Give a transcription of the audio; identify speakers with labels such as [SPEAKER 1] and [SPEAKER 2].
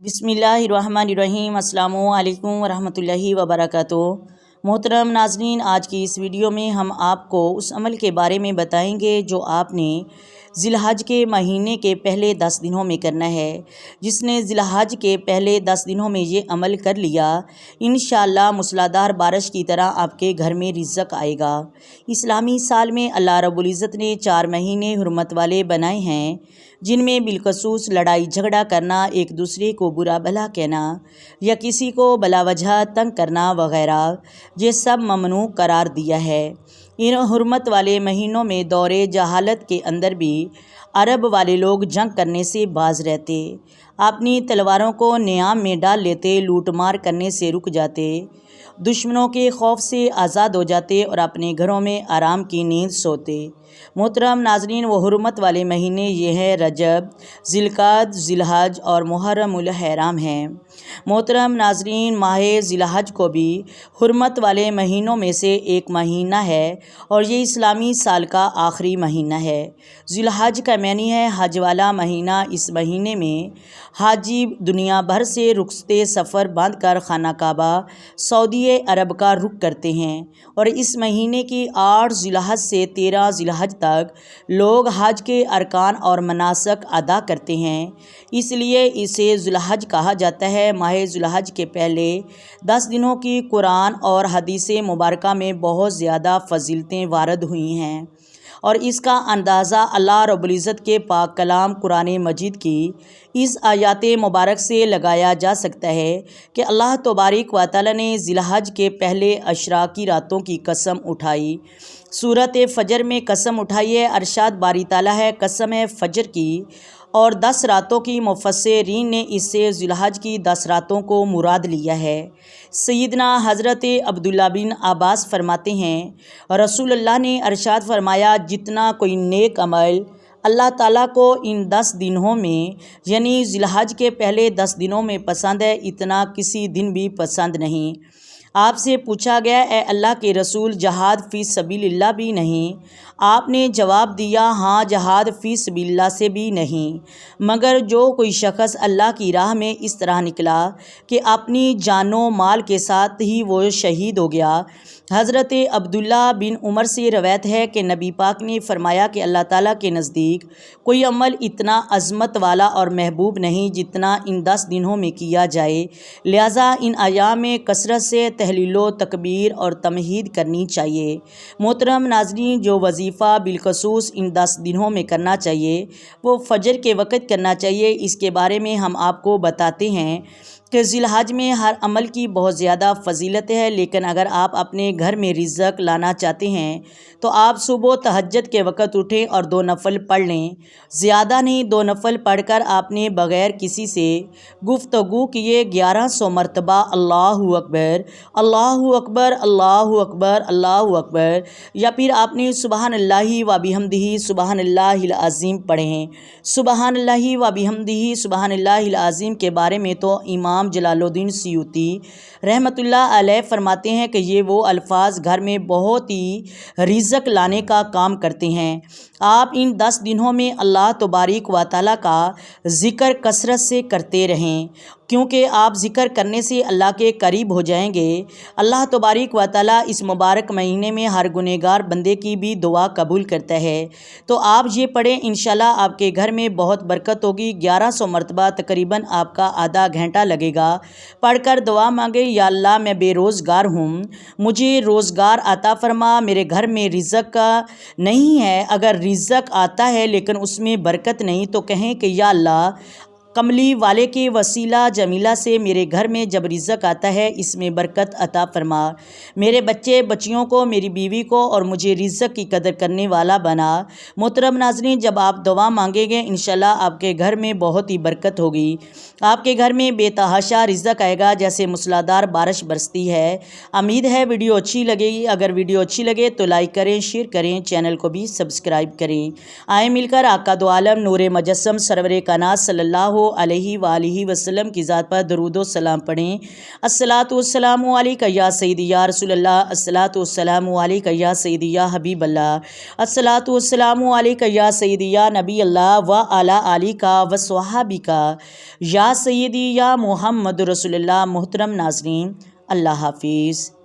[SPEAKER 1] बिस्मिल्लाहिर्रहमानिर्रहीम। अस्सलामु अलैकुम वरहमतुल्लाहि वबरकातुहू। मोहतरम नाज़रीन, आज की इस वीडियो में हम आपको उस अमल के बारे में बताएंगे जो आपने ज़िलहज के महीने के पहले 10 दिनों में करना है। जिसने ज़िलहज के पहले 10 दिनों में ये अमल कर लिया, इंशाअल्लाह मूसलाधार बारिश की तरह आपके घर में रिज़्क़ आएगा। इस्लामी साल में अल्लाह रब्बुल इज़्ज़त ने 4 महीने हुर्मत वाले बनाए हैं, जिनमें बिलखसूस लड़ाई झगड़ा करना, एक दूसरे को बुरा भला कहना या किसी को बला वजह तंग करना वगैरह, ये सब ममनू करार दिया है। इन हुर्मत वाले महीनों में दौरे जहालत के अंदर भी अरब वाले लोग जंग करने से बाज रहते, अपनी तलवारों को नियाम में डाल लेते, लूट मार करने से रुक जाते, दुश्मनों के खौफ से आज़ाद हो जाते और अपने घरों में आराम की नींद सोते। मोहतरम नाज़रीन, वो हुर्मत वाले महीने ये हैं रजब, ज़िलक़ाद, ज़िलहज और मुहर्रमुल हराम हैं। मोहतरम नाज़रीन, माह ज़िलहज को भी हुर्मत वाले महीनों में से एक महीना है और ये इस्लामी साल का आखिरी महीना है। ज़िलहज का मानी है हज वाला महीना। इस महीने में हाजी दुनिया भर से रुखसते सफ़र बांध कर खाना काबा सऊदी अरब का रुख करते हैं और इस महीने की 8 ज़िलहज से 13 ज़िलहज तक लोग हज के अरकान और मनासक अदा करते हैं, इसलिए इसे ज़िलहज कहा जाता है। माह ज़िलहज के पहले 10 दिनों की कुरान और हदीस मुबारका में बहुत ज़्यादा फजीलतें वारद हुई हैं और इसका अंदाज़ा अल्लाह रब्बुल इज़्ज़त के पाक कलाम कुरान मजीद की इस आयत मुबारक से लगाया जा सकता है कि अल्लाह तबारक व तआला ने ज़िलहज के पहले अशरा की रातों की कसम उठाई। सूरत फ़जर में कसम उठाई है। अरशाद बारी ताला है, कसम है फ़जर की और 10 रातों की। मुफस्सिरीन ने इससे ज़िलहज की 10 रातों को मुराद लिया है। सैयदना हज़रत अब्दुल्ला बिन अब्बास फरमाते हैं, रसूलुल्लाह ने अरशाद फरमाया, जितना कोई नेक अमल अल्लाह ताला को इन 10 दिनों में यानी ज़िलहज के पहले 10 दिनों में पसंद है, इतना किसी दिन भी पसंद नहीं। आपसे पूछा गया, ए अल्लाह के रसूल, जहाद फ़ी सबीलिल्लाह भी नहीं? आपने जवाब दिया, हाँ, जहाद फ़ी सबीलिल्लाह से भी नहीं, मगर जो कोई शख्स अल्लाह की राह में इस तरह निकला कि अपनी जानो माल के साथ ही वो शहीद हो गया। हज़रत अब्दुल्ला बिन उमर से रवायत है कि नबी पाक ने फरमाया कि अल्लाह ताला के नज़दीक कोई अमल इतना अज़मत वाला और महबूब नहीं जितना इन 10 दिनों में किया जाए। लिहाजा इन अयाम में कसरत से तहलीलो, तकबीर और तमहीद करनी चाहिए। मोहतरम नाज़रीन, जो वजीफ़ा बिलखसूस इन 10 दिनों में करना चाहिए वो फ़जर के वक़्त करना चाहिए। इसके बारे में हम आपको बताते हैं कि ज़िलहज में हर अमल की बहुत ज़्यादा फ़जीलत है, लेकिन अगर आप अपने घर में रिज़्क़ लाना चाहते हैं तो आप सुबह तहज्जुद के वक़्त उठें और 2 नफ़ल पढ़ लें। ज़्यादा नहीं, 2 नफ़ल पढ़कर आपने बग़ैर किसी से गुफ्तगू किए 1100 मरतबा अल्लाहु अकबर, अल्लाहु अकबर, अल्लाहु अकबर, अल्लाहु अकबर, या फिर आपने सुबहानल्लाहि व बिहम्दिही सुबहानल्लाहिल अज़ीम पढ़ें। सुबहानल्लाहि व बिहम्दिही सुबहानल्लाहिल अज़ीम के बारे में तो इमाम जलालुद्दीन सुयूती रहमतुल्लाह अलैह फरमाते हैं कि ये वो अल्फाज घर में बहुत ही रिज़्क़ लाने का काम करते हैं। आप इन 10 दिनों में अल्लाह तबारक व तआला का ज़िक्र कसरत से करते रहें, क्योंकि आप ज़िक्र करने से अल्लाह के करीब हो जाएंगे। अल्लाह तबारक व तआला इस मुबारक महीने में हर गुनहगार बंदे की भी दुआ कबूल करता है। तो आप ये पढ़ें, इंशाल्लाह आपके घर में बहुत बरकत होगी। 1100 मरतबा तकरीबन आपका आधा घंटा लगेगा। पढ़कर दुआ मांगे, या अल्लाह मैं बेरोज़गार हूँ, मुझे रोज़गार अता फरमा, मेरे घर में रिज़्क़ का नहीं है। अगर रिज़्क़ आता है लेकिन उसमें बरकत नहीं तो कहें कि या अल्लाह, कमली वाले के वसीला जमीला से मेरे घर में जब रिज़्क़ आता है इसमें बरकत अता फरमा, मेरे बच्चे बच्चियों को, मेरी बीवी को और मुझे रिज़्क़ की कदर करने वाला बना। मोहतरम नाज़रीन, जब आप दुआ मांगेंगे इंशाल्लाह आपके घर में बहुत ही बरकत होगी। आपके घर में बेतहाशा रिज़्क़ आएगा जैसे मूसलाधार बारिश बरसती है। उम्मीद है वीडियो अच्छी लगेगी। अगर वीडियो अच्छी लगे तो लाइक करें, शेयर करें, चैनल को भी सब्सक्राइब करें। आए मिलकर आका दो आलम नूरे मुजस्सम सरवरे कायनात सल्लल्लाहु علیہ وآلہ وسلم کی ذات پر درود و سلام پڑھیں۔ الصلاۃ والسلام علیک یا سیدی یا رسول اللہ، الصلاۃ والسلام علیک یا سیدی یا حبیب اللہ، الصلاۃ والسلام علیک یا سیدی یا نبی اللہ و علی آلک و صحابک یا سیدی یا محمد رسول اللہ۔ محترم ناظرین، اللہ حافظ۔